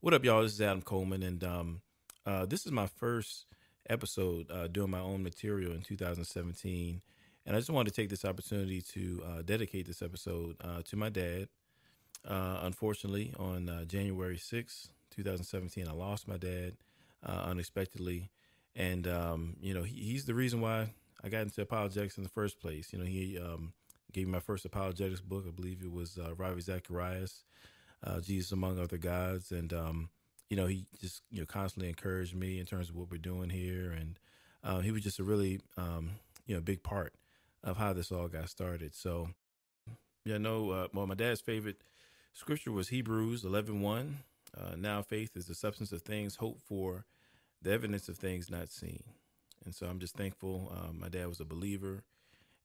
What up, y'all? This is Adam Coleman, and this is my first episode doing my own material in 2017. And I just wanted to take this opportunity to dedicate this episode to my dad. Unfortunately, on January 6th, 2017, I lost my dad unexpectedly. And, he's the reason why I got into apologetics in the first place. He gave me my first apologetics book. I believe it was Ravi Zacharias, Jesus Among Other Gods. And, he just, constantly encouraged me in terms of what we're doing here. And he was just a really, big part of how this all got started. So, my dad's favorite scripture was Hebrews 11:1. Now faith is the substance of things hoped for, the evidence of things not seen. And so I'm just thankful. My dad was a believer,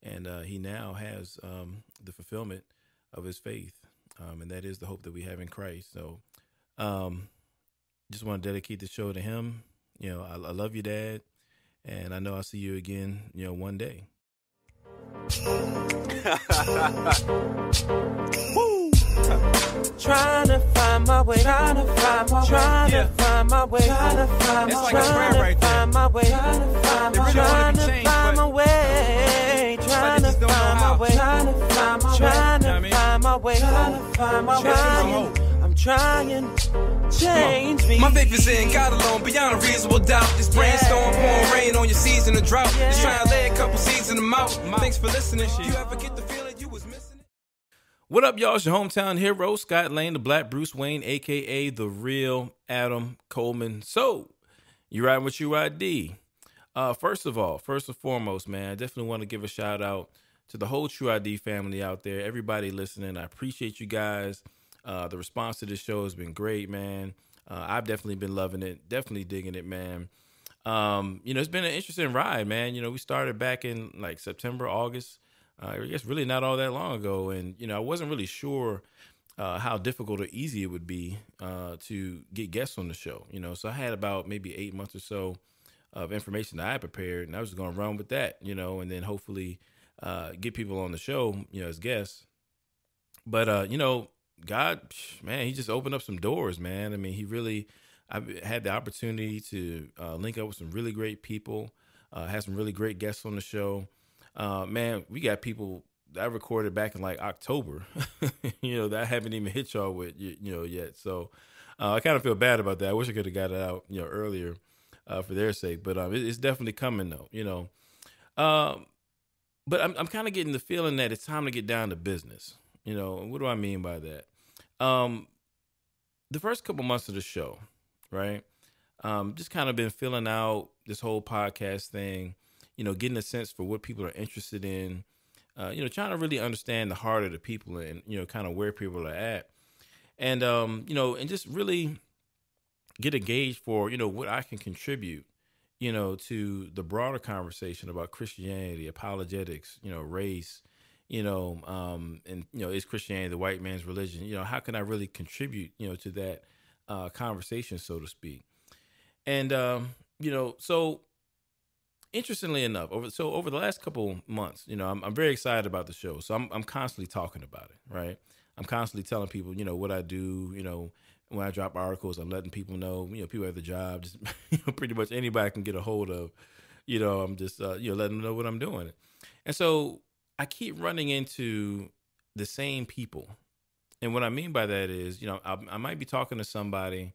and he now has the fulfillment of his faith. And that is the hope that we have in Christ. So just want to dedicate the show to him. I love you, Dad. And I know I'll see you again, one day. Woo! Trying to find my way, trying to find my way, trying to find my way, trying to find my way, trying to find my way, trying to find my way, trying to find my way, trying to find my way, trying to find my way, trying to find my way, trying to find my way. I'm trying, change me. My faith is in God alone, beyond a reasonable doubt. This brainstorm, pouring rain on your season of drought. Just trying to lay a couple seeds in the mouth. Thanks for listening. You ever get the feeling you was missing it? What up, y'all? It's your hometown hero, Scott Lane, the Black Bruce Wayne, a.k.a. the real Adam Coleman. So, you riding with Tru-ID. First and foremost, man, I definitely want to give a shout out to the whole Tru-ID family out there, everybody listening. I appreciate you guys. The response to this show has been great, man. I've definitely been loving it, definitely digging it, man. It's been an interesting ride, man. We started back in like September, August. I guess really not all that long ago. And, I wasn't really sure how difficult or easy it would be to get guests on the show. So I had about maybe 8 months or so of information that I had prepared, and I was just going to run with that, and then hopefully get people on the show, as guests. But, God, man, he just opened up some doors, man. I mean, I've had the opportunity to link up with some really great people, had some really great guests on the show. Man, we got people that I recorded back in like October, that I haven't even hit y'all with, yet. So I kind of feel bad about that. I wish I could have got it out, earlier for their sake. But it's definitely coming, though, But I'm kind of getting the feeling that it's time to get down to business. What do I mean by that? The first couple months of the show, right? Just kind of been filling out this whole podcast thing, getting a sense for what people are interested in, trying to really understand the heart of the people and, kind of where people are at. And, and just really get a gauge for, what I can contribute, to the broader conversation about Christianity, apologetics, race, is Christianity the white man's religion? How can I really contribute, to that conversation, so to speak? And, so interestingly enough, over the last couple months, I'm very excited about the show. So I'm constantly talking about it, right? I'm constantly telling people, what I do, when I drop articles, I'm letting people know, people at the job, just pretty much anybody I can get a hold of, I'm just, letting them know what I'm doing. And so I keep running into the same people. And what I mean by that is, I might be talking to somebody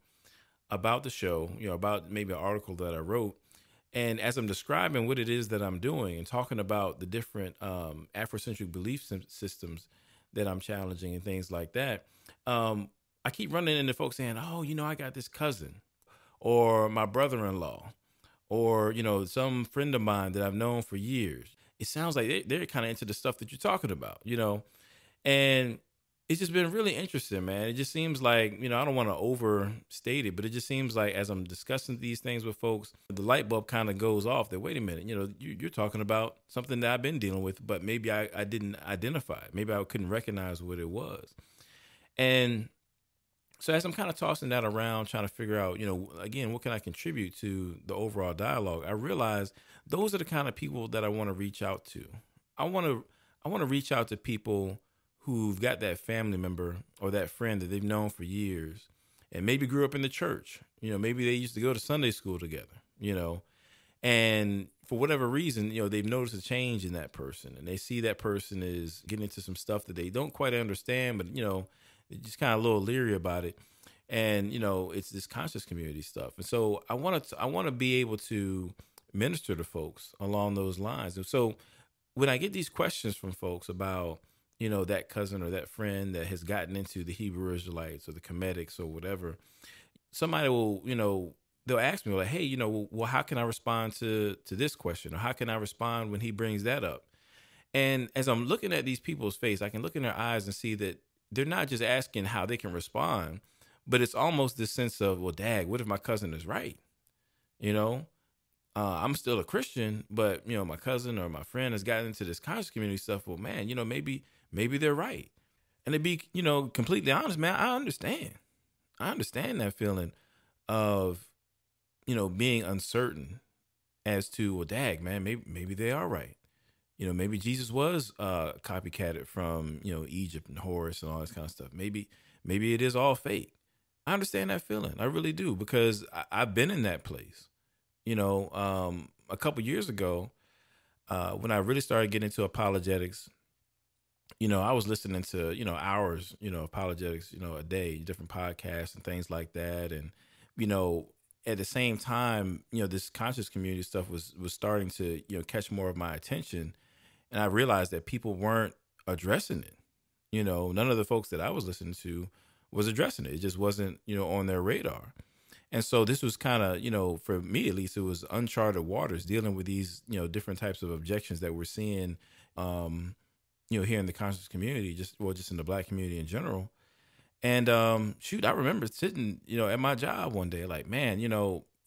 about the show, about maybe an article that I wrote. And as I'm describing what it is that I'm doing and talking about the different Afrocentric belief systems that I'm challenging and things like that, I keep running into folks saying, oh, I got this cousin or my brother-in-law or, some friend of mine that I've known for years. It sounds like they're kind of into the stuff that you're talking about, and it's just been really interesting, man. It just seems like, I don't want to overstate it, but it just seems like as I'm discussing these things with folks, the light bulb kind of goes off that, wait a minute, you're talking about something that I've been dealing with, but maybe I didn't identify it. Maybe I couldn't recognize what it was. And so as I'm kind of tossing that around, trying to figure out, again, what can I contribute to the overall dialogue, I realize those are the kind of people that I want to reach out to. I want to reach out to people who've got that family member or that friend that they've known for years and maybe grew up in the church. Maybe they used to go to Sunday school together, and for whatever reason, they've noticed a change in that person, and they see that person is getting into some stuff that they don't quite understand, but, they're just kind of a little leery about it. And, it's this conscious community stuff. And so I want to be able to minister to folks along those lines. And so when I get these questions from folks about, that cousin or that friend that has gotten into the Hebrew Israelites or the Comedics or whatever, somebody will, they'll ask me like, hey, well, how can I respond to this question? Or how can I respond when he brings that up? And as I'm looking at these people's face, I can look in their eyes and see that they're not just asking how they can respond, but it's almost this sense of, well, dag, what if my cousin is right? I'm still a Christian, but, my cousin or my friend has gotten into this conscious community stuff. Well, man, maybe they're right. And to be, completely honest, man, I understand that feeling of, being uncertain as to, well, dag, man, maybe they are right. Maybe Jesus was copycatted from, Egypt and Horus and all this kind of stuff. Maybe it is all fake. I understand that feeling. I really do, because I've been in that place. A couple years ago, when I really started getting into apologetics, I was listening to, hours, apologetics, a day, different podcasts and things like that. And, at the same time, this conscious community stuff was starting to, catch more of my attention. And I realized that people weren't addressing it. None of the folks that I was listening to was addressing it. It just wasn't, on their radar. And so this was kind of, for me at least, it was uncharted waters dealing with these, different types of objections that we're seeing, here in the conscious community, just in the Black community in general. And I remember sitting, at my job one day, like, man,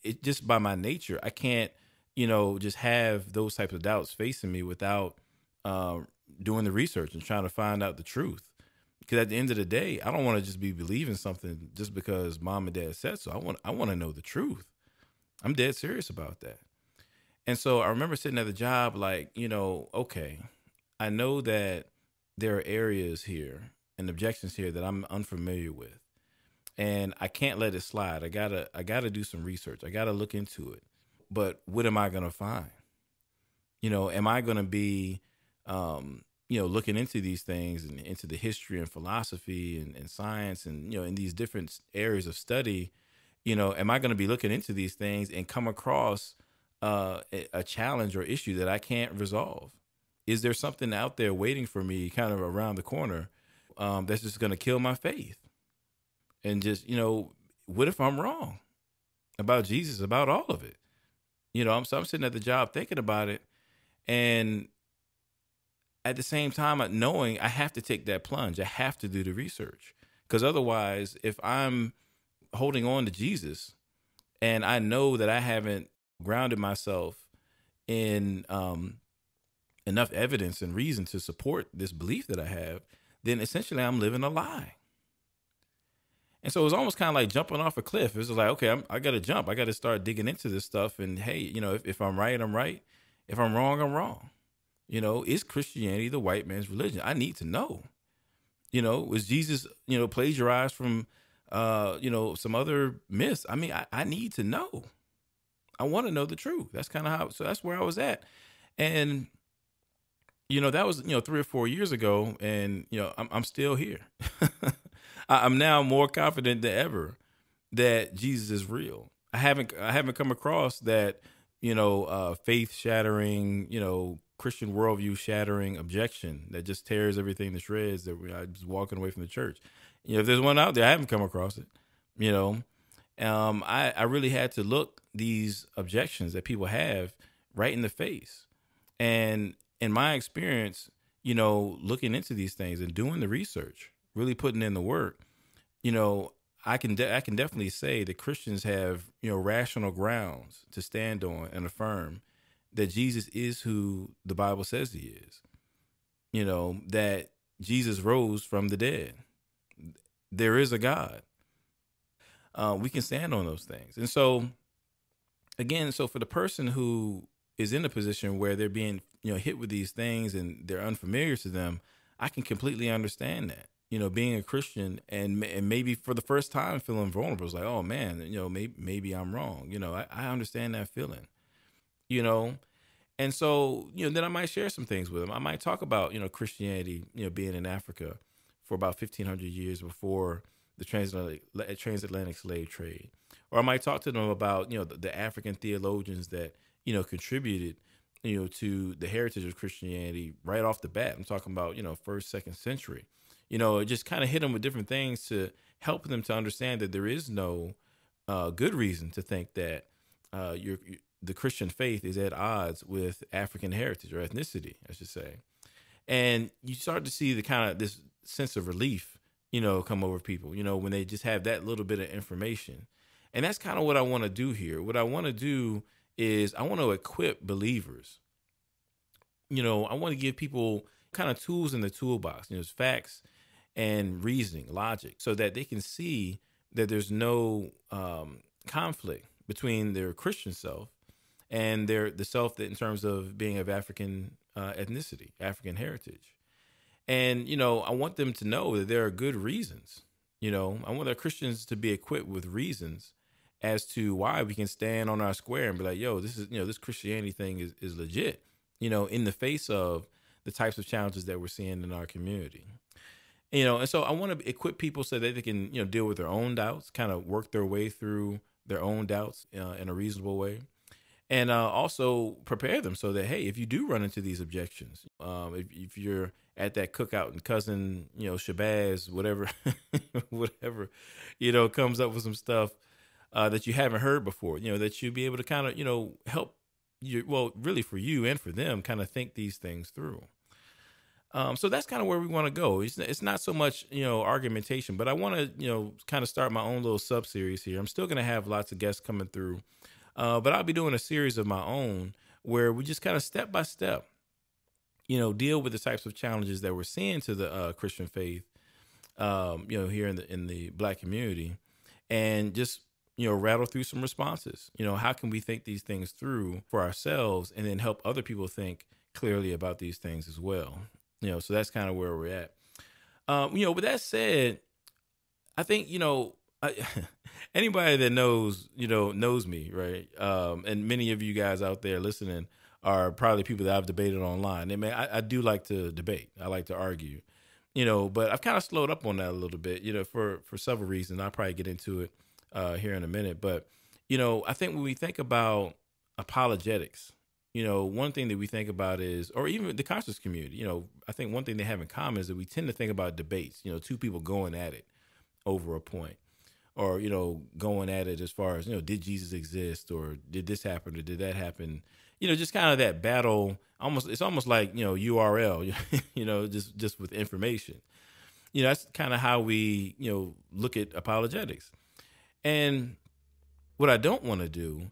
it just by my nature, I can't, just have those types of doubts facing me without doing the research and trying to find out the truth. Because at the end of the day, I don't want to just be believing something just because mom and dad said so. I want to know the truth. I'm dead serious about that. And so I remember sitting at the job like, okay, I know that there are areas here and objections here that I'm unfamiliar with, and I can't let it slide. I gotta do some research. I gotta look into it. But what am I gonna find? Am I gonna be, looking into these things and into the history and philosophy and science and, in these different areas of study, am I going to be looking into these things and come across a challenge or issue that I can't resolve? Is there something out there waiting for me kind of around the corner that's just going to kill my faith? And just, what if I'm wrong about Jesus, about all of it? I'm sitting at the job thinking about it, and at the same time, knowing I have to take that plunge, I have to do the research, because otherwise, if I'm holding on to Jesus and I know that I haven't grounded myself in enough evidence and reason to support this belief that I have, then essentially I'm living a lie. And so it was almost kind of like jumping off a cliff. It was like, okay, I got to jump. I got to start digging into this stuff. And hey, if I'm right, I'm right. If I'm wrong, I'm wrong. Is Christianity the white man's religion? I need to know. Was Jesus, plagiarized from, some other myths? I mean, I need to know. I want to know the truth. That's kind of so that's where I was at. And, that was, 3 or 4 years ago. And, I'm still here. I'm now more confident than ever that Jesus is real. I haven't come across that, faith shattering, Christian worldview shattering objection that just tears everything to shreds, that I'm just walking away from the church. If there's one out there, I haven't come across it. I really had to look these objections that people have right in the face. And in my experience, looking into these things and doing the research, really putting in the work, I can definitely say that Christians have, rational grounds to stand on and affirm that Jesus is who the Bible says he is. That Jesus rose from the dead. There is a God. We can stand on those things. And so, again, for the person who is in a position where they're being, hit with these things and they're unfamiliar to them, I can completely understand that. being a Christian and maybe for the first time feeling vulnerable. It's like, oh man, maybe I'm wrong. I understand that feeling, you know? And so, then I might share some things with them. I might talk about, Christianity, being in Africa for about 1,500 years before the transatlantic slave trade. Or I might talk to them about, the African theologians that, contributed, to the heritage of Christianity right off the bat. I'm talking about, first, second century. Just kind of hit them with different things to help them to understand that there is no good reason to think that the Christian faith is at odds with African heritage or ethnicity, I should say. And you start to see the kind of this sense of relief, come over people, when they just have that little bit of information. And that's kind of what I want to do here. What I want to do is I want to equip believers. I want to give people kind of tools in the toolbox, facts and reasoning, logic, so that they can see that there's no conflict between their Christian self and the self that in terms of being of African ethnicity, African heritage. And, I want them to know that there are good reasons. I want our Christians to be equipped with reasons as to why we can stand on our square and be like, yo, this is, this Christianity thing is legit, in the face of the types of challenges that we're seeing in our community. And so I want to equip people so that they can, deal with their own doubts, kind of work their way through their own doubts in a reasonable way. And also prepare them so that, hey, if you do run into these objections, if you're at that cookout and cousin, Shabazz, whatever, comes up with some stuff that you haven't heard before, that you'll be able to kind of, help you, well, really for you and for them kind of think these things through. So that's kind of where we want to go. It's not so much, argumentation, but I want to, kind of start my own little sub-series here. I'm still going to have lots of guests coming through. But I'll be doing a series of my own where we just kind of step by step, deal with the types of challenges that we're seeing to the Christian faith, here in the Black community, and just, rattle through some responses. How can we think these things through for ourselves and then help other people think clearly about these things as well? So that's kind of where we're at. With that said, I think, anybody that knows me, right? And many of you guys out there listening are probably people that I've debated online. And man, I do like to debate. I like to argue, but I've kind of slowed up on that a little bit, for several reasons. I'll probably get into it here in a minute. But, I think when we think about apologetics, one thing that we think about is, or even the conscious community, I think one thing they have in common is that we tend to think about debates, two people going at it over a point. Or, going at it as far as, did Jesus exist, or did this happen, or did that happen? Just kind of that battle. It's almost like, URL, just with information. That's kind of how we, look at apologetics. And what I don't want to do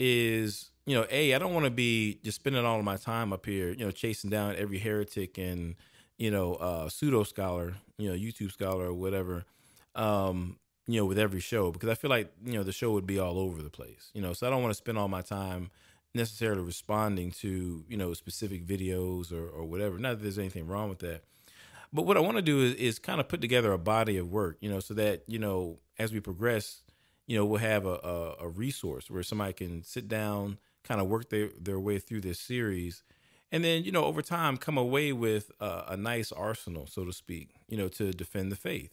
is, I don't want to be just spending all of my time up here, chasing down every heretic and, pseudo scholar, YouTube scholar or whatever, with every show, because I feel like, the show would be all over the place, so I don't want to spend all my time necessarily responding to, specific videos or whatever. Not that there's anything wrong with that. But what I want to do is kind of put together a body of work, so that, as we progress, we'll have a resource where somebody can sit down, kind of work their way through this series. And then, over time, come away with a nice arsenal, so to speak, to defend the faith.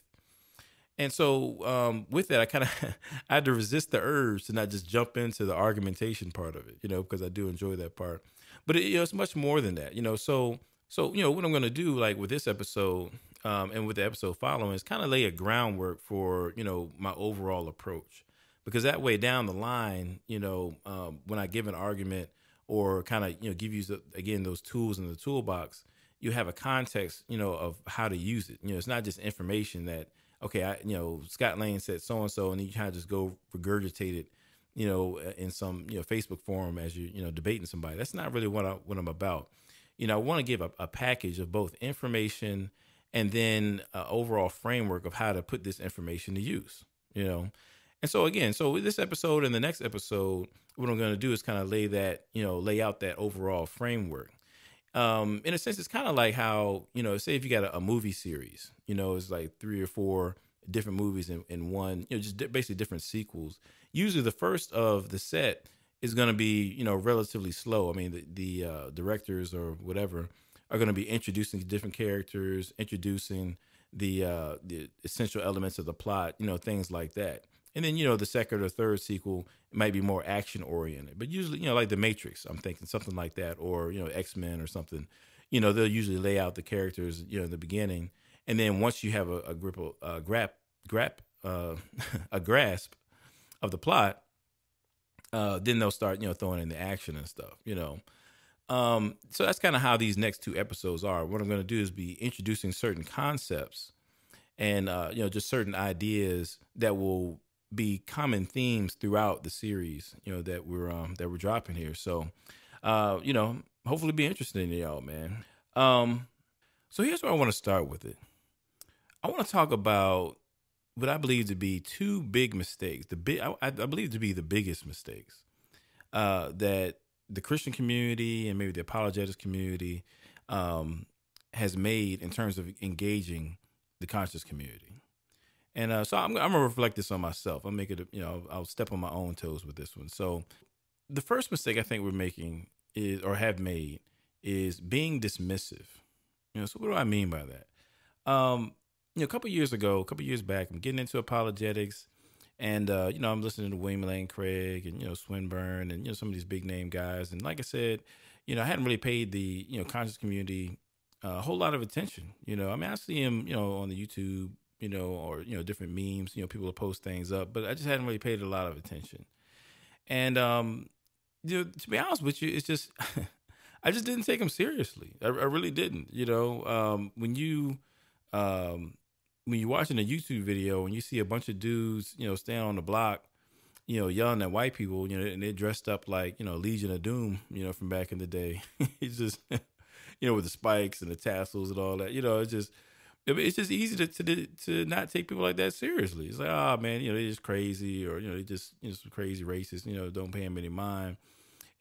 And so with that, I had to resist the urge to not just jump into the argumentation part of it, because I do enjoy that part. But it's much more than that, So what I'm going to do, like with this episode and with the episode following, is kind of lay a groundwork for, my overall approach. Because that way down the line, when I give an argument or kind of, give you, again, those tools in the toolbox, you have a context, of how to use it. It's not just information that, okay, Scott Lane said so-and-so, and you kind of just go regurgitate it, in some, Facebook forum as you, debating somebody. That's not really what I'm about. I want to give a package of both information and then an overall framework of how to put this information to use, And so again, with this episode and the next episode, what I'm going to do is kind of lay out that overall framework. In a sense, it's kind of like how, say if you got a movie series, it's like 3 or 4 different movies in one, just basically different sequels. Usually the first of the set is going to be, relatively slow. I mean, the directors or whatever are going to be introducing different characters, introducing the essential elements of the plot, things like that. And then, the second or third sequel might be more action oriented, but usually, like The Matrix, I'm thinking something like that, or, X-Men or something, they'll usually lay out the characters, in the beginning. And then once you have a grasp of the plot, then they'll start, throwing in the action and stuff, So that's kind of how these next 2 episodes are. What I'm going to do is be introducing certain concepts and, just certain ideas that will be common themes throughout the series, that we're dropping here. So, hopefully be interesting to y'all, man. So here's where I want to start with it. I want to talk about what I believe to be 2 big mistakes. I believe to be the biggest mistakes that the Christian community and maybe the apologetics community has made in terms of engaging the conscious community. And so I'm gonna reflect this on myself. I'll make it, I'll step on my own toes with this one. So the first mistake I think we're making is, or have made, is being dismissive. So what do I mean by that? A couple years back, I'm getting into apologetics, and I'm listening to William Lane Craig and Swinburne and some of these big name guys. And like I said, I hadn't really paid the conscious community a whole lot of attention. I see him on the YouTube, or different memes. People will post things up, but I just hadn't really paid a lot of attention. And to be honest with you, it's just I just didn't take him seriously. I really didn't. When you're watching a YouTube video and you see a bunch of dudes, standing on the block, yelling at white people, and they're dressed up like, Legion of Doom, from back in the day. It's just, with the spikes and the tassels and all that, it's just easy to not take people like that seriously. It's like, oh man, they're just crazy, or, they just, some crazy racists, don't pay them any mind.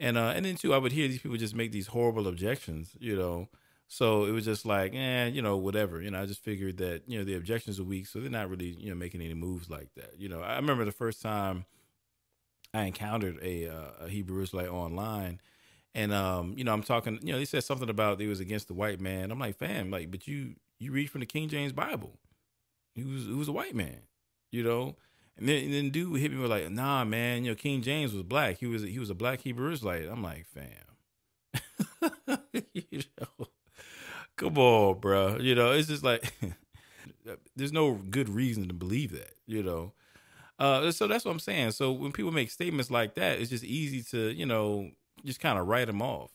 And then too, I would hear these people just make these horrible objections, So it was just like, whatever. I just figured that, the objections are weak, so they're not really, making any moves like that. I remember the first time I encountered a Hebrew Israelite online, and, I'm talking, he said something about they was against the white man. I'm like, fam, but you read from the King James Bible. He was a white man, And then dude hit me with like, nah, man, King James was black. He was a black Hebrew Israelite. I'm like, fam. Come on, bro. It's just like there's no good reason to believe that, So that's what I'm saying. So when people make statements like that, it's just easy to, just kind of write them off,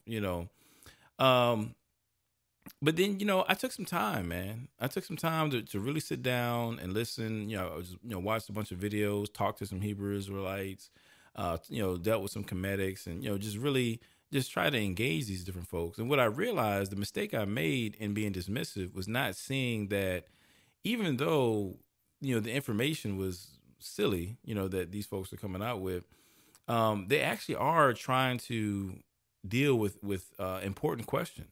But then, I took some time, man. I took some time to really sit down and listen. I was, watched a bunch of videos, talked to some Hebrew Israelites, dealt with some comedics, and, just really just try to engage these different folks. And what I realized, the mistake I made in being dismissive was not seeing that even though, the information was silly, that these folks are coming out with, they actually are trying to deal with important questions.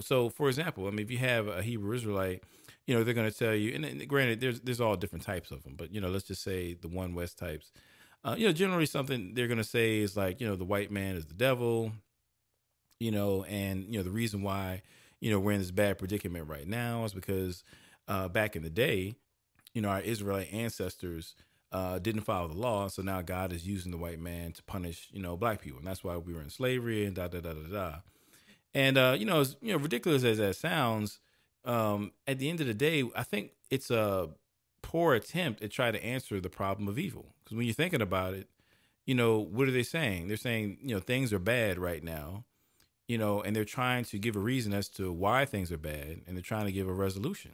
So for example, if you have a Hebrew Israelite, they're going to tell you, and granted, there's all different types of them, but, let's just say the One West types. Generally something they're going to say is like, the white man is the devil, and, the reason why, we're in this bad predicament right now is because back in the day, our Israelite ancestors didn't follow the law. So now God is using the white man to punish, black people. And that's why we were in slavery and da-da-da-da-da. And, as ridiculous as that sounds, at the end of the day, I think it's a poor attempt at trying to answer the problem of evil. Because when you're thinking about it, what are they saying? They're saying, things are bad right now, and they're trying to give a reason as to why things are bad, and they're trying to give a resolution,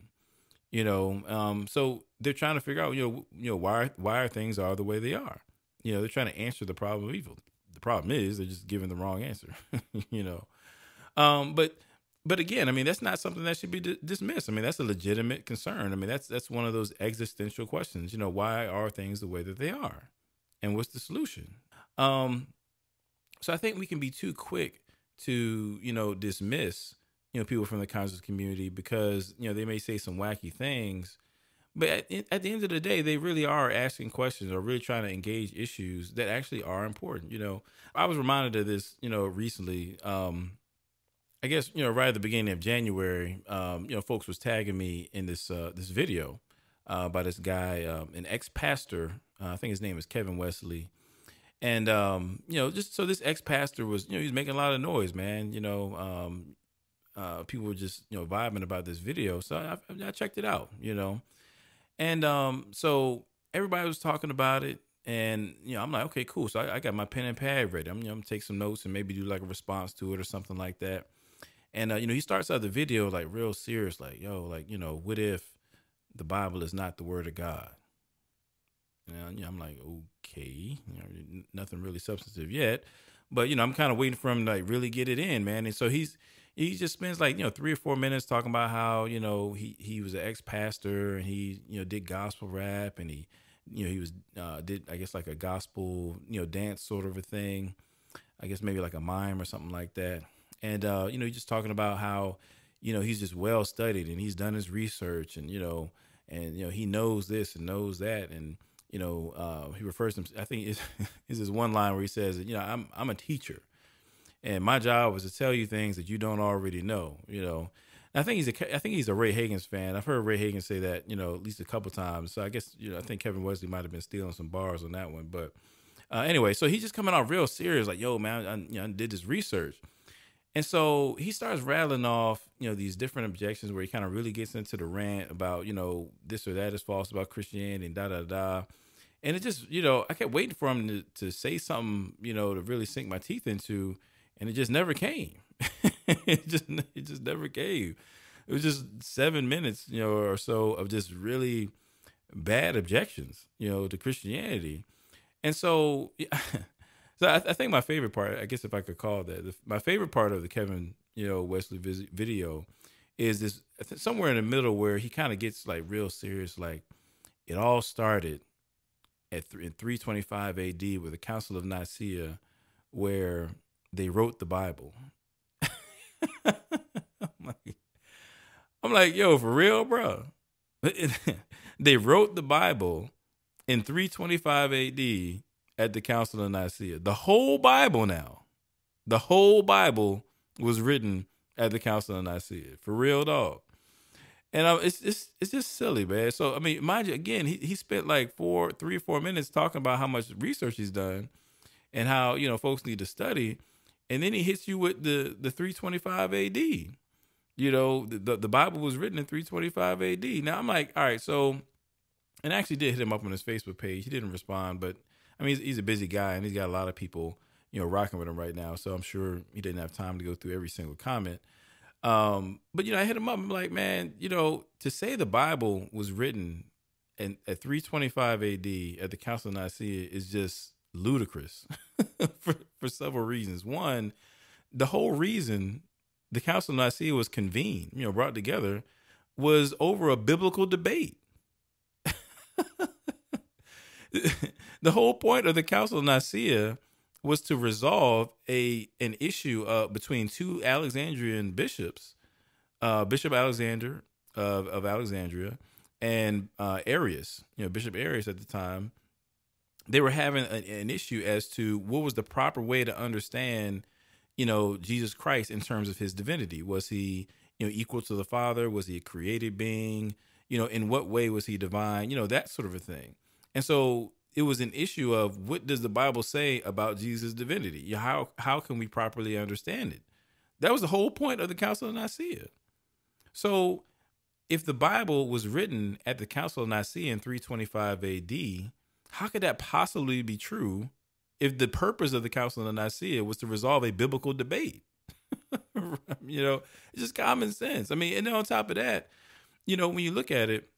so they're trying to figure out, why things are the way they are. They're trying to answer the problem of evil. The problem is they're just giving the wrong answer, But again, that's not something that should be dismissed. That's a legitimate concern. That's one of those existential questions. Why are things the way that they are, and what's the solution? So I think we can be too quick to, dismiss, people from the conscious community because, they may say some wacky things. But at the end of the day, they really are asking questions or really trying to engage issues that actually are important. I was reminded of this, recently. I guess, right at the beginning of January, folks was tagging me in this video by this guy, an ex-pastor. I think his name is Kevin Wesley. And, just so this ex-pastor was, he was making a lot of noise, man. People were just, vibing about this video. So I checked it out, And so everybody was talking about it. And, I'm like, okay, cool. So I got my pen and pad ready. I'm going to take some notes and maybe do like a response to it or something like that. And, he starts out the video like real serious, like, what if the Bible is not the word of God? And I'm like, okay, nothing really substantive yet. But, I'm kind of waiting for him to like really get it in, man. And so he just spends like, 3 or 4 minutes talking about how, he was an ex-pastor and he, did gospel rap and he was, did, I guess like a gospel, dance sort of a thing. I guess maybe like a mime or something like that. And, he's just talking about how, he's just well studied and he's done his research and, he knows this and knows that. And, he refers to him, I think it's this one line where he says, I'm a teacher and my job was to tell you things that you don't already know, And I think he's a Ray Hagins fan. I've heard Ray Hagins say that, at least a couple times. So I guess, I think Kevin Wesley might've been stealing some bars on that one, but, anyway, so he's just coming out real serious. Like, yo, man, I did this research. And so he starts rattling off, these different objections where he kind of really gets into the rant about, this or that is false about Christianity and da-da-da. And it just, I kept waiting for him to say something, to really sink my teeth into, and it just never came. it just never came. It was just 7 minutes, or so of just really bad objections, to Christianity. And so, so I think my favorite part, I guess if I could call it that, my favorite part of the Kevin, Wesley video is this somewhere in the middle where he kind of gets like real serious. Like it all started in 325 AD with the Council of Nicaea, where they wrote the Bible. I'm like, yo, for real, bro? They wrote the Bible in 325 AD at the Council of Nicaea. The whole Bible now. The whole Bible was written at the Council of Nicaea. For real, dog. And it's just silly, man. So, I mean, mind you, again, he spent like 3 or 4 minutes talking about how much research he's done and how, folks need to study. And then he hits you with the 325 AD. The Bible was written in 325 AD. Now, I'm like, all right, so, and I actually did hit him up on his Facebook page. He didn't respond, but I mean, he's a busy guy and he's got a lot of people, rocking with him right now. So I'm sure he didn't have time to go through every single comment. But, I hit him up. I'm like, man, to say the Bible was written at 325 AD at the Council of Nicaea is just ludicrous for several reasons. One, the whole reason the Council of Nicaea was convened, brought together, was over a biblical debate. The whole point of the Council of Nicaea was to resolve an issue between two Alexandrian bishops, Bishop Alexander of Alexandria and Arius, Bishop Arius at the time. They were having an issue as to what was the proper way to understand, Jesus Christ in terms of his divinity. Was he, equal to the Father? Was he a created being? In what way was he divine? That sort of a thing. And so it was an issue of what does the Bible say about Jesus' divinity? How can we properly understand it? That was the whole point of the Council of Nicaea. So if the Bible was written at the Council of Nicaea in 325 AD, how could that possibly be true if the purpose of the Council of Nicaea was to resolve a biblical debate? It's just common sense. I mean, and then on top of that, when you look at it,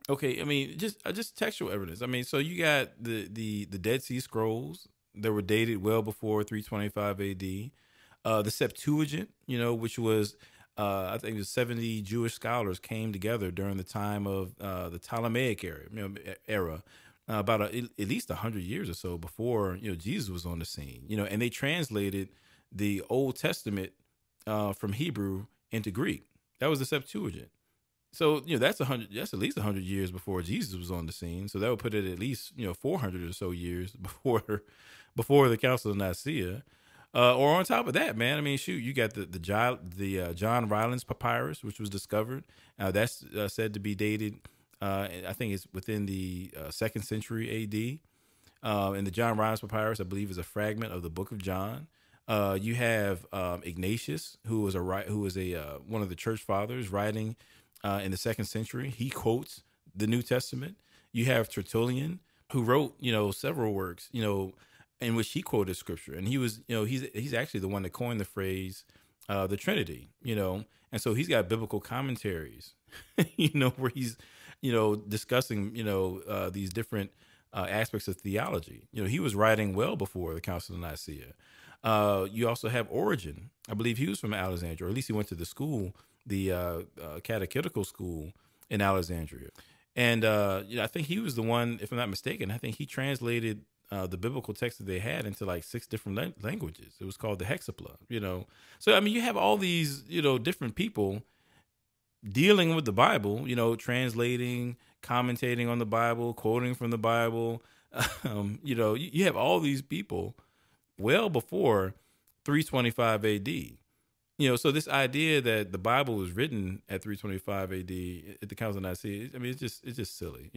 okay, I mean, just textual evidence. I mean, so you got the Dead Sea Scrolls that were dated well before 325 AD. The Septuagint, which was, I think it was 70 Jewish scholars came together during the time of the Ptolemaic era, about at least 100 years or so before, Jesus was on the scene, and they translated the Old Testament from Hebrew into Greek. That was the Septuagint. So, that's at least 100 years before Jesus was on the scene. So that would put it at least, 400 or so years before the Council of Nicaea. Or on top of that, man, I mean, shoot, you got the John Rylands papyrus, which was discovered. That's said to be dated, I think it's within the 2nd century AD. And the John Rylands papyrus, I believe, is a fragment of the Book of John. You have Ignatius, who was one of the church fathers, writing in the 2nd century. He quotes the New Testament. You have Tertullian, who wrote several works in which he quoted scripture, and he was he's actually the one that coined the phrase the Trinity. And so he's got biblical commentaries, where he's discussing these different aspects of theology. He was writing well before the Council of Nicaea. You also have Origen. I believe he was from Alexandria, or at least he went to the school, the catechetical school in Alexandria. And I think he was the one, if I'm not mistaken, I think he translated the biblical text that they had into like 6 different languages. It was called the Hexapla, So, I mean, you have all these, different people dealing with the Bible, translating, commentating on the Bible, quoting from the Bible. You have all these people well before 325 AD. So this idea that the Bible was written at 325 AD at the Council of Nicaea, I mean, it's just silly.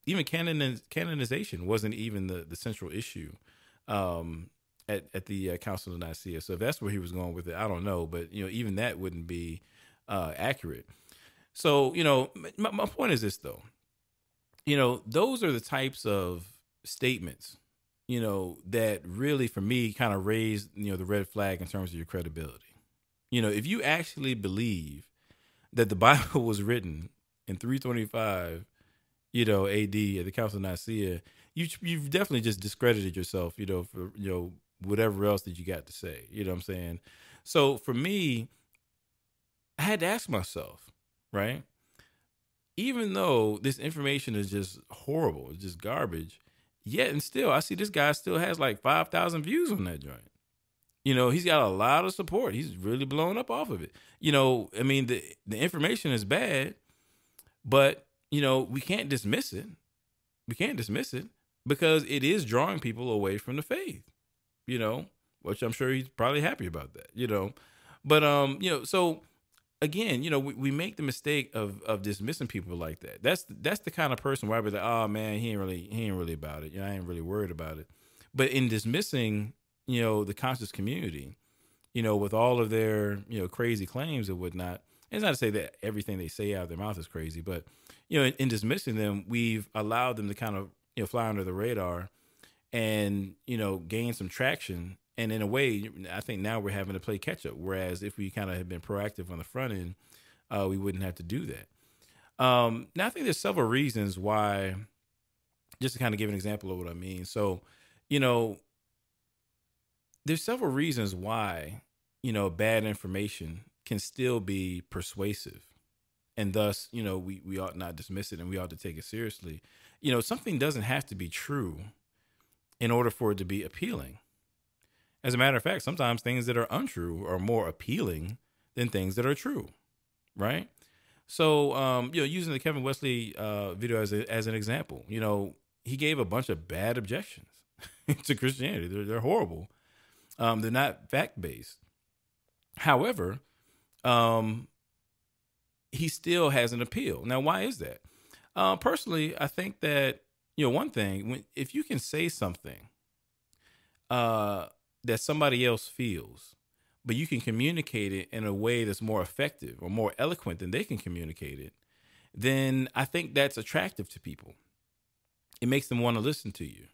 Even canonization wasn't even the central issue at the Council of Nicaea. So if that's where he was going with it, I don't know. But even that wouldn't be accurate. So my point is this, though. Those are the types of statements that really, for me, kind of raise, the red flag in terms of your credibility. If you actually believe that the Bible was written in 325, AD at the Council of Nicaea, you've definitely just discredited yourself, for, whatever else that you got to say. You know what I'm saying? So for me, I had to ask myself, right? Even though this information is just horrible, it's just garbage, yet and still, I see this guy still has like 5,000 views on that joint. He's got a lot of support. He's really blown up off of it. I mean, the information is bad, but, we can't dismiss it. We can't dismiss it because it is drawing people away from the faith, which I'm sure he's probably happy about that, But, so again, we make the mistake of dismissing people like that. That's the kind of person where I'd be like, oh man, he ain't really about it. I ain't really worried about it. But in dismissing, the conscious community, with all of their, crazy claims and whatnot, it's not to say that everything they say out of their mouth is crazy, but, in dismissing them, we've allowed them to kind of, fly under the radar and, gain some traction. And in a way, I think now we're having to play catch up. Whereas if we kind of had been proactive on the front end, we wouldn't have to do that. Now, I think there's several reasons why, just to kind of give an example of what I mean. So, there's several reasons why, bad information can still be persuasive. And thus, we ought not dismiss it and we ought to take it seriously. Something doesn't have to be true in order for it to be appealing. As a matter of fact, sometimes things that are untrue are more appealing than things that are true, right? So, using the Kevin Wesley video as an example, he gave a bunch of bad objections to Christianity. They're horrible. They're not fact-based. However, he still has an appeal. Now, why is that? Personally, I think that, one thing, if you can say something that somebody else feels, but you can communicate it in a way that's more effective or more eloquent than they can communicate it, then I think that's attractive to people. It makes them want to listen to you.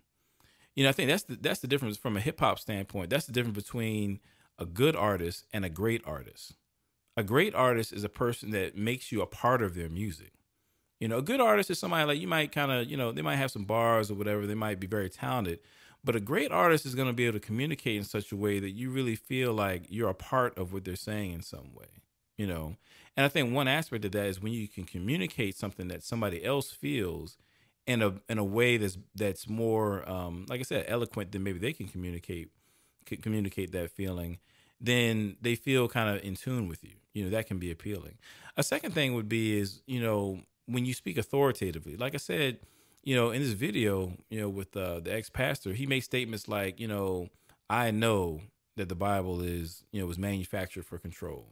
I think that's the difference from a hip hop standpoint. That's the difference between a good artist and a great artist. A great artist is a person that makes you a part of their music. A good artist is somebody like you might kind of, they might have some bars or whatever. They might be very talented. But a great artist is going to be able to communicate in such a way that you really feel like you're a part of what they're saying in some way, And I think one aspect of that is when you can communicate something that somebody else feels in a way that's more, like I said, eloquent than maybe they can communicate. communicate that feeling, then they feel kind of in tune with you. That can be appealing. A second thing would be is, when you speak authoritatively, like I said, in this video, with the ex-pastor, he makes statements like, I know that the Bible is, was manufactured for control.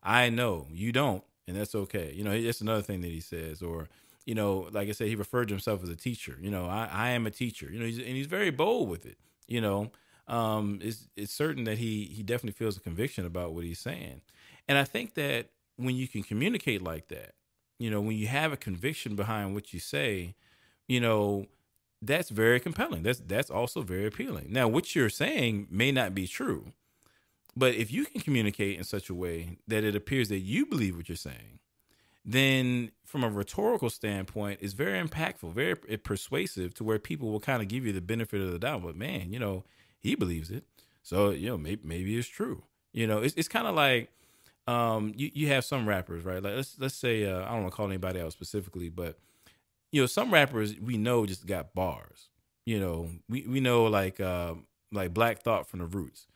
I know you don't, and that's okay. That's another thing that he says. Or, like I said, he referred to himself as a teacher. I am a teacher. And he's very bold with it. It's certain that he definitely feels a conviction about what he's saying. And I think that when you can communicate like that, when you have a conviction behind what you say, that's very compelling. That's also very appealing. Now, what you're saying may not be true, but if you can communicate in such a way that it appears that you believe what you're saying, then from a rhetorical standpoint, it's very impactful, very persuasive, to where people will kind of give you the benefit of the doubt. But man, he believes it, so maybe it's true. It's kind of like you have some rappers, right? Like let's say I don't want to call anybody out specifically, but some rappers we know just got bars. We know like Black Thought from the Roots.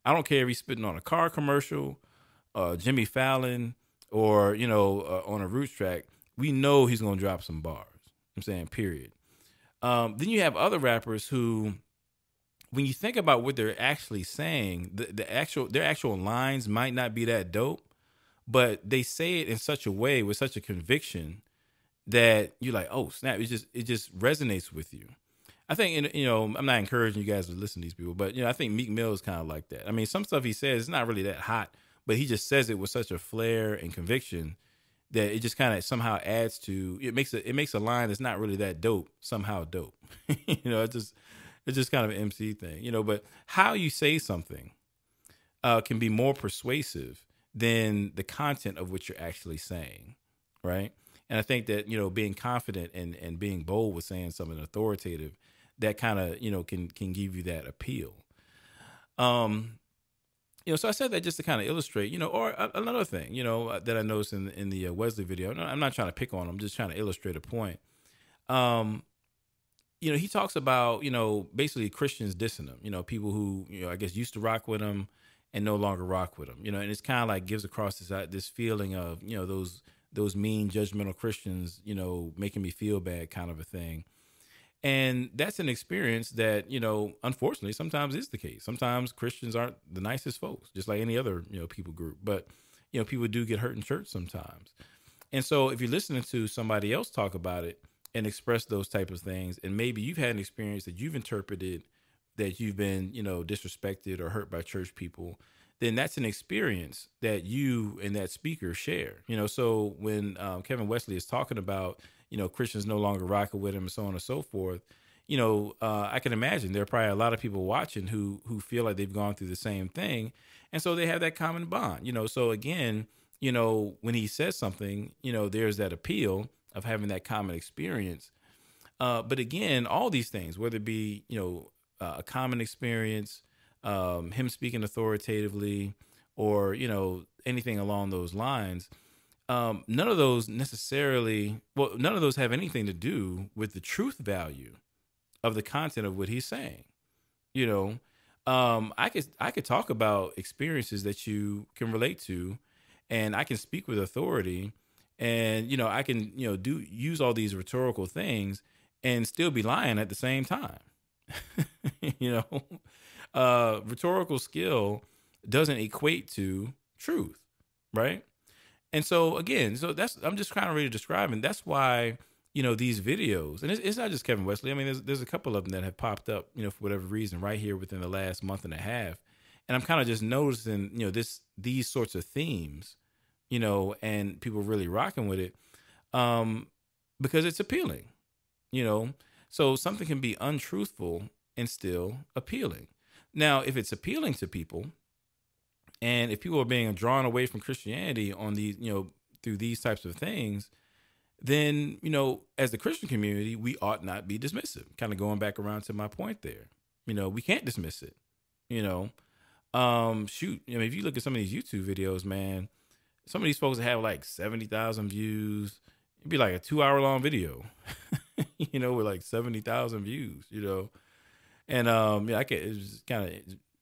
I don't care if he's spitting on a car commercial, Jimmy Fallon, or on a Roots track. We know he's gonna drop some bars. I'm saying, period. Then you have other rappers who, when you think about what they're actually saying, their actual lines might not be that dope, but they say it in such a way with such a conviction that you're like, oh snap! It just resonates with you. I think, I'm not encouraging you guys to listen to these people, but I think Meek Mill is kind of like that. I mean, some stuff he says is not really that hot, but he just says it with such a flair and conviction that it just kind of somehow adds to it. Makes a line that's not really that dope somehow dope. It's just kind of an MC thing. But how you say something can be more persuasive than the content of what you're actually saying, right? And I think that, being confident and being bold with saying something authoritative, that kind of, can give you that appeal. So I said that just to kind of illustrate, or another thing, that I noticed in the Wesley video. I'm not trying to pick on him, I'm just trying to illustrate a point. He talks about, basically Christians dissing him, people who, I guess used to rock with him and no longer rock with him, and it's kind of like gives across this feeling of, those mean, judgmental Christians, making me feel bad kind of a thing. And that's an experience that, unfortunately, sometimes is the case. Sometimes Christians aren't the nicest folks, just like any other, people group. But, people do get hurt in church sometimes. And so if you're listening to somebody else talk about it and express those type of things, and maybe you've had an experience that you've interpreted that you've been, disrespected or hurt by church people, then that's an experience that you and that speaker share. So when Kevin Wesley is talking about, Christians no longer rocking with him and so on and so forth, I can imagine there are probably a lot of people watching who feel like they've gone through the same thing. And so they have that common bond, so again, when he says something, there's that appeal of having that common experience. But again, all these things, whether it be, a common experience, him speaking authoritatively, or, anything along those lines, none of those have anything to do with the truth value of the content of what he's saying. I could talk about experiences that you can relate to, and I can speak with authority, and, I can, use all these rhetorical things and still be lying at the same time. Rhetorical skill doesn't equate to truth, right? And so again, I'm just kind of really describing. That's why, these videos, and it's not just Kevin Wesley. I mean, there's a couple of them that have popped up, for whatever reason, right here within the last month and a half. And I'm kind of just noticing, these sorts of themes, and people really rocking with it, because it's appealing, So something can be untruthful and still appealing. Now, if it's appealing to people, and if people are being drawn away from Christianity on these, through these types of things, then, as the Christian community, we ought not be dismissive. Kind of going back around to my point there. We can't dismiss it. Shoot. If you look at some of these YouTube videos, man, some of these folks have like 70,000 views. It'd be like a 2-hour-long video, with like 70,000 views, And I could, it's kind of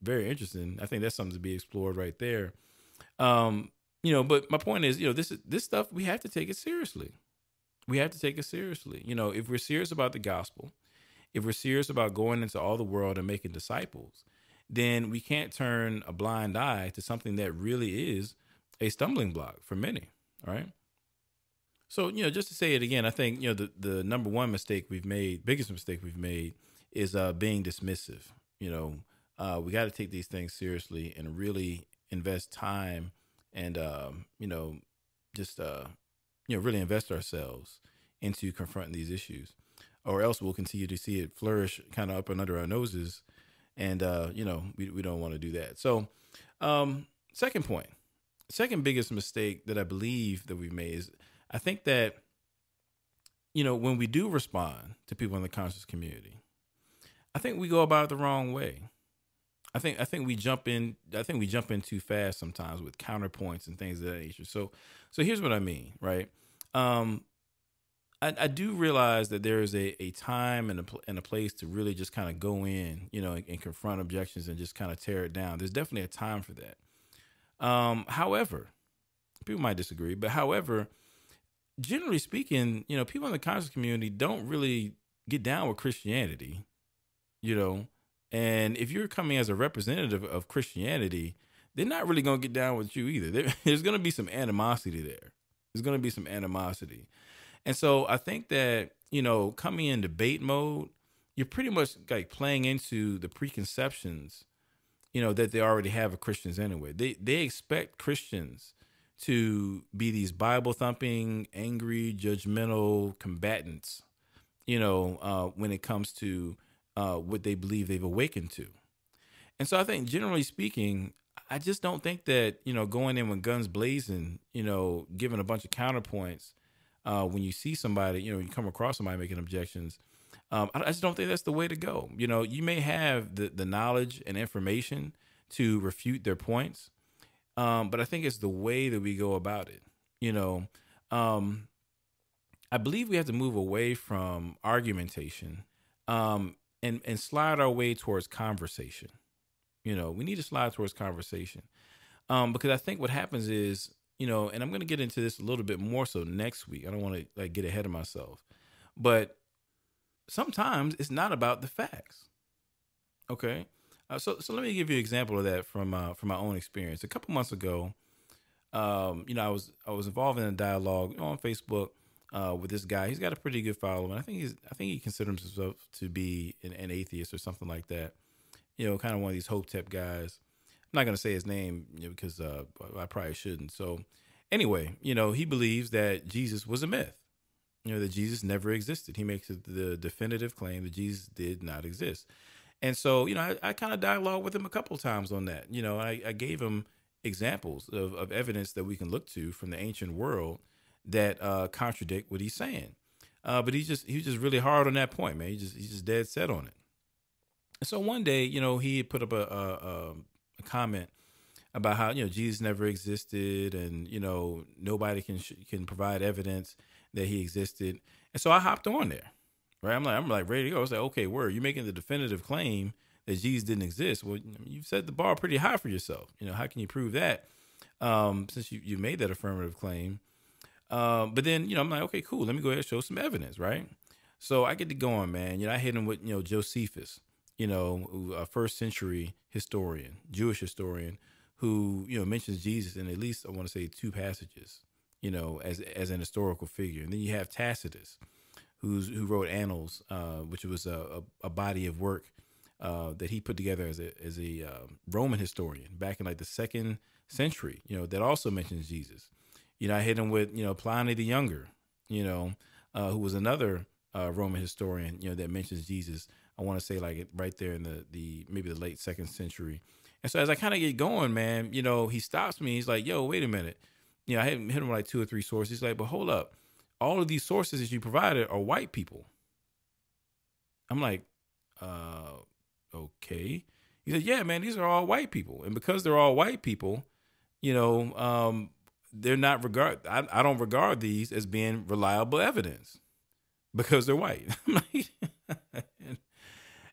very interesting. I think that's something to be explored right there. But my point is, this stuff, we have to take it seriously. We have to take it seriously. If we're serious about the gospel, if we're serious about going into all the world and making disciples, then we can't turn a blind eye to something that really is a stumbling block for many. All right. So, just to say it again, I think, the number one biggest mistake we've made is being dismissive. We got to take these things seriously and really invest time and, really invest ourselves into confronting these issues, or else we'll continue to see it flourish kind of up and under our noses. And, we don't want to do that. So, second biggest mistake that I believe that we've made is, I think that, when we do respond to people in the conscious community, I think we go about it the wrong way. I think we jump in too fast sometimes with counterpoints and things of that nature. So here's what I mean, right? I do realize that there is a time and a place to really just kind of go in, and confront objections and just kind of tear it down. There's definitely a time for that. However, people might disagree, but however, generally speaking, people in the conscious community don't really get down with Christianity, and if you're coming as a representative of Christianity, they're not really going to get down with you either. There's going to be some animosity there. There's going to be some animosity. And so I think that, coming in debate mode, you're pretty much like playing into the preconceptions, that they already have of Christians anyway. They expect Christians to be these Bible thumping, angry, judgmental combatants, when it comes to what they believe they've awakened to. And so I think, generally speaking, I just don't think that, going in with guns blazing, giving a bunch of counterpoints, when you see somebody, you come across somebody making objections, I just don't think that's the way to go. You may have the knowledge and information to refute their points, but I think it's the way that we go about it. I believe we have to move away from argumentation, and slide our way towards conversation. We need to slide towards conversation, because I think what happens is, and I'm going to get into this a little bit more so next week. I don't want to get ahead of myself, but sometimes it's not about the facts. Okay. So let me give you an example of that from my own experience. A couple months ago, I was involved in a dialogue on Facebook with this guy. He's got a pretty good following. I think he considers himself to be an atheist or something like that. Kind of one of these hope tep guys. I'm not going to say his name because I probably shouldn't. So anyway, he believes that Jesus was a myth, that Jesus never existed. He makes the definitive claim that Jesus did not exist. And so, I kind of dialogued with him a couple of times on that. I gave him examples of evidence that we can look to from the ancient world that contradict what he's saying. But he was just really hard on that point, man. He's just dead set on it. And so one day, he put up a comment about how, Jesus never existed, and, nobody can provide evidence that he existed. And so I hopped on there, right? I'm like ready to go. I was like, okay, word, you're making the definitive claim that Jesus didn't exist. Well, you've set the bar pretty high for yourself. How can you prove that? Since you made that affirmative claim. But then, I'm like, okay, cool. Let me go ahead and show some evidence, right? So I get to going, man. I hit him with, Josephus, a first century historian, Jewish historian, who, mentions Jesus in at least, I want to say, 2 passages, as an historical figure. And then you have Tacitus, who wrote Annals, which was a body of work that he put together as a Roman historian back in like the 2nd century, that also mentions Jesus. I hit him with, Pliny the Younger, who was another Roman historian, that mentions Jesus. I want to say like right there in the maybe the late 2nd century. And so as I kind of get going, man, he stops me. He's like, yo, wait a minute. I hit him with like 2 or 3 sources. He's like, but hold up. All of these sources that you provided are white people. I'm like, okay. He said, yeah, man, these are all white people. And because they're all white people, they're not I don't regard these as being reliable evidence because they're white.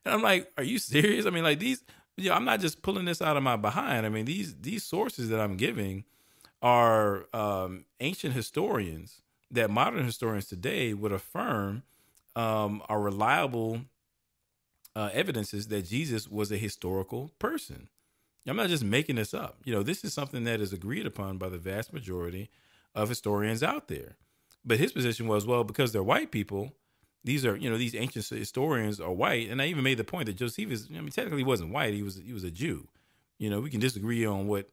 And I'm like, are you serious? I mean, like these Yeah, I'm not just pulling this out of my behind. I mean, these sources that I'm giving are ancient historians that modern historians today would affirm are reliable evidences that Jesus was a historical person. I'm not just making this up. This is something that is agreed upon by the vast majority of historians out there. But his position was, well, because they're white people, these are, these ancient historians are white. And I even made the point that Josephus, technically he wasn't white. He was a Jew. We can disagree on what,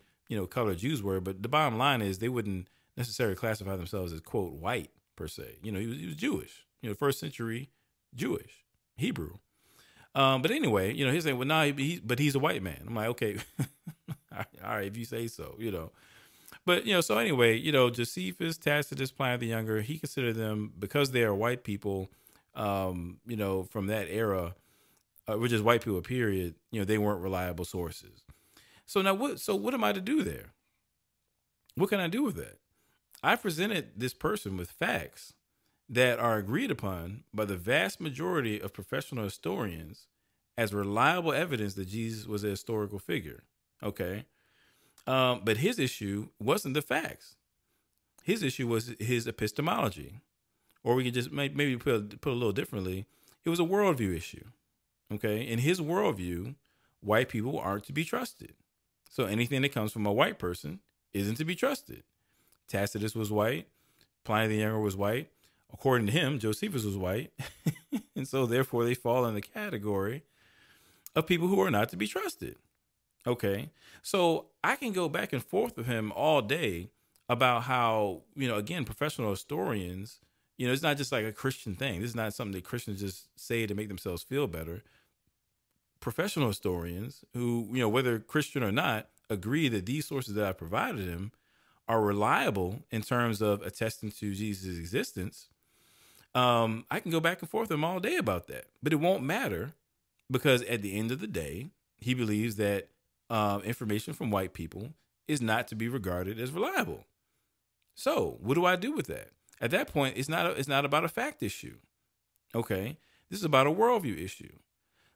color Jews were, but the bottom line is they wouldn't necessarily classify themselves as, quote, white per se. He was Jewish, first century Jewish, Hebrew. But anyway, he's saying, well, no, but he's a white man. I'm like, okay, all right, if you say so, But, so anyway, Josephus, Tacitus, Pliny the Younger, he considered them, because they are white people, from that era, which is white people, period, they weren't reliable sources. So now what am I to do there? What can I do with that? I presented this person with facts that are agreed upon by the vast majority of professional historians as reliable evidence that Jesus was a historical figure. Okay. But his issue wasn't the facts. His issue was his epistemology, or we could just maybe put a little differently. It was a worldview issue. Okay. In his worldview, white people aren't to be trusted. So anything that comes from a white person isn't to be trusted. Tacitus was white. Pliny the Younger was white. According to him, Josephus was white. And so therefore they fall in the category of people who are not to be trusted. Okay. So I can go back and forth with him all day about how, again, professional historians, it's not just like a Christian thing. This is not something that Christians just say to make themselves feel better. Professional historians who, whether Christian or not, agree that these sources that I provided him are reliable in terms of attesting to Jesus' existence. I can go back and forth with him all day about that, but it won't matter, because at the end of the day, he believes that information from white people is not to be regarded as reliable. So what do I do with that? At that point, it's not about a fact issue. Okay. This is about a worldview issue.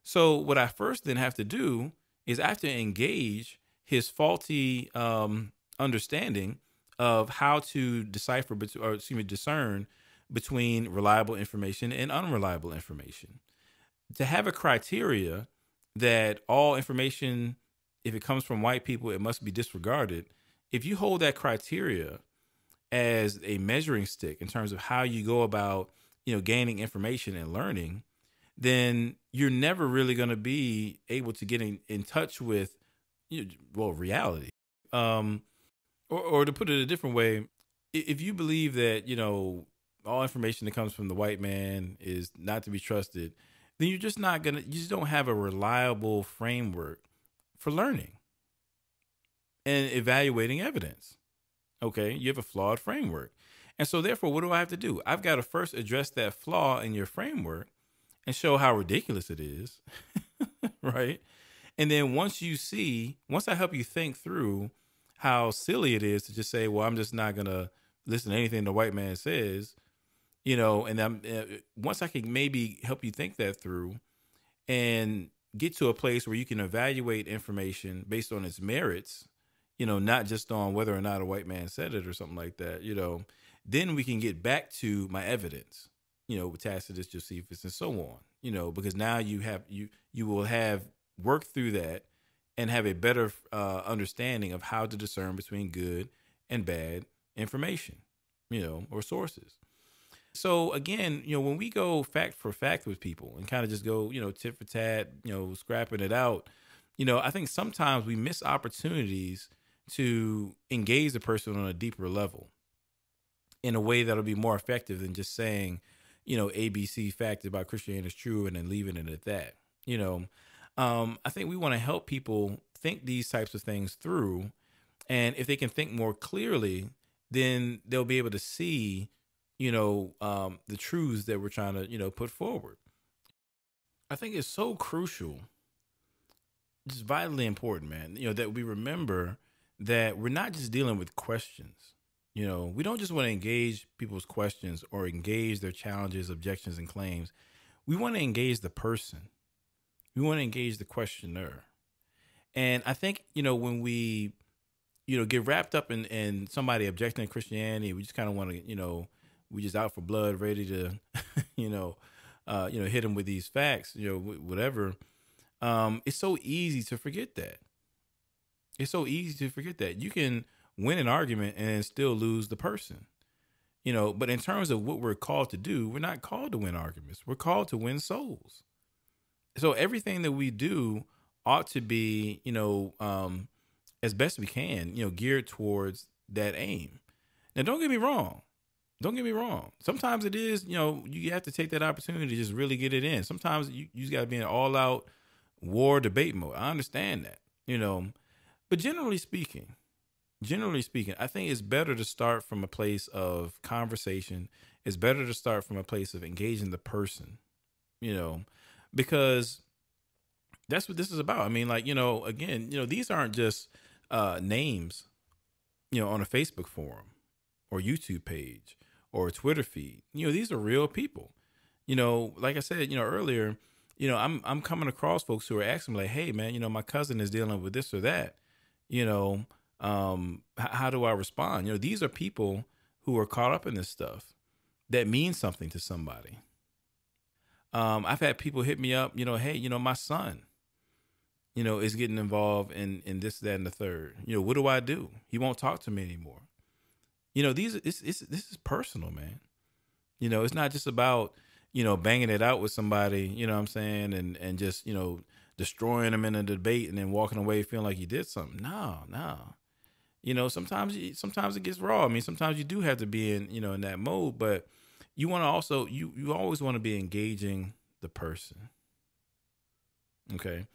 So what I first then have to do is I have to engage his faulty understanding of how to discern between reliable information and unreliable information. To have a criteria that all information, if it comes from white people, it must be disregarded. If you hold that criteria as a measuring stick in terms of how you go about, gaining information and learning, then you're never really going to be able to get in touch with, reality. Or to put it a different way, if you believe that, all information that comes from the white man is not to be trusted, then you just don't have a reliable framework for learning and evaluating evidence. Okay. You have a flawed framework. And so therefore, what do I have to do? I've got to first address that flaw in your framework and show how ridiculous it is. Right. And then once I help you think through how silly it is to just say, well, I'm just not going to listen to anything the white man says, and once I can maybe help you think that through and get to a place where you can evaluate information based on its merits, not just on whether or not a white man said it or something like that, then we can get back to my evidence, with Tacitus, Josephus, and so on, because now you will have worked through that and have a better understanding of how to discern between good and bad information, or sources. So again, when we go fact for fact with people and kind of just go, tit for tat, scrapping it out, I think sometimes we miss opportunities to engage the person on a deeper level in a way that'll be more effective than just saying, ABC fact about Christianity is true and then leaving it at that. I think we want to help people think these types of things through. And if they can think more clearly, then they'll be able to see, the truths that we're trying to, put forward. I think it's so crucial, just vitally important, man, that we remember that we're not just dealing with questions. We don't just want to engage people's questions or engage their challenges, objections, and claims. We want to engage the person. We want to engage the questioner. And I think, when we, get wrapped up in somebody objecting to Christianity, we just kind of want to, we just out for blood, ready to, hit them with these facts, whatever. It's so easy to forget that. It's so easy to forget that you can win an argument and still lose the person, but in terms of what we're called to do, we're not called to win arguments. We're called to win souls. So everything that we do ought to be, as best we can, geared towards that aim. Now, don't get me wrong. Sometimes it is, you have to take that opportunity to just really get it in. Sometimes you just got to be in all out war debate mode. I understand that, but generally speaking, I think it's better to start from a place of conversation. It's better to start from a place of engaging the person, because that's what this is about. I mean, again, these aren't just names, on a Facebook forum or YouTube page or a Twitter feed. These are real people. Like I said, earlier, I'm coming across folks who are asking me like, hey man, my cousin is dealing with this or that. How do I respond? These are people who are caught up in this stuff that means something to somebody. I've had people hit me up, hey, my son, is getting involved in this, that, and the third. What do I do? He won't talk to me anymore. This is personal, man. It's not just about, banging it out with somebody, you know what I'm saying? And just, destroying them in a debate and then walking away feeling like you did something. No. Sometimes it gets raw. I mean, sometimes you do have to be in, in that mode, but you want to also, you always want to be engaging the person. Okay.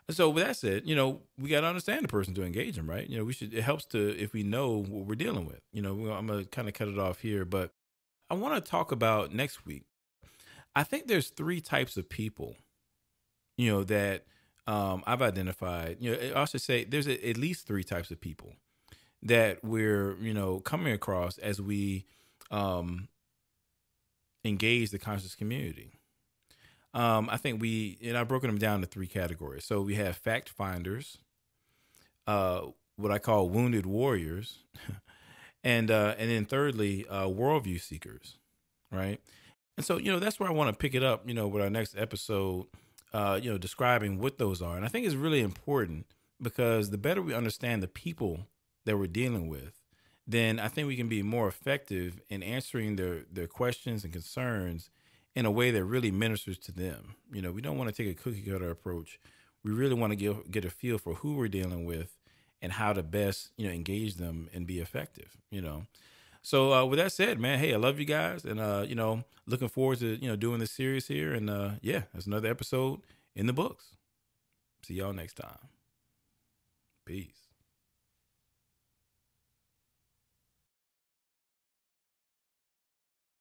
So with that said, we got to understand the person to engage them, right? it helps if we know what we're dealing with, I'm going to kind of cut it off here, but I want to talk about next week. I think there's 3 types of people, that I've identified. I should say there's at least 3 types of people that we're, coming across as we engage the conscious community. I think I've broken them down into 3 categories. So we have fact finders, what I call wounded warriors, and then thirdly, worldview seekers, right? And so, that's where I want to pick it up, with our next episode, describing what those are. And I think it's really important because the better we understand the people that we're dealing with, then I think we can be more effective in answering their questions and concerns in a way that really ministers to them. We don't want to take a cookie cutter approach. We really want to get a feel for who we're dealing with and how to best, engage them and be effective, So with that said, man, hey, I love you guys. And, looking forward to, doing this series here. And that's another episode in the books. See y'all next time. Peace.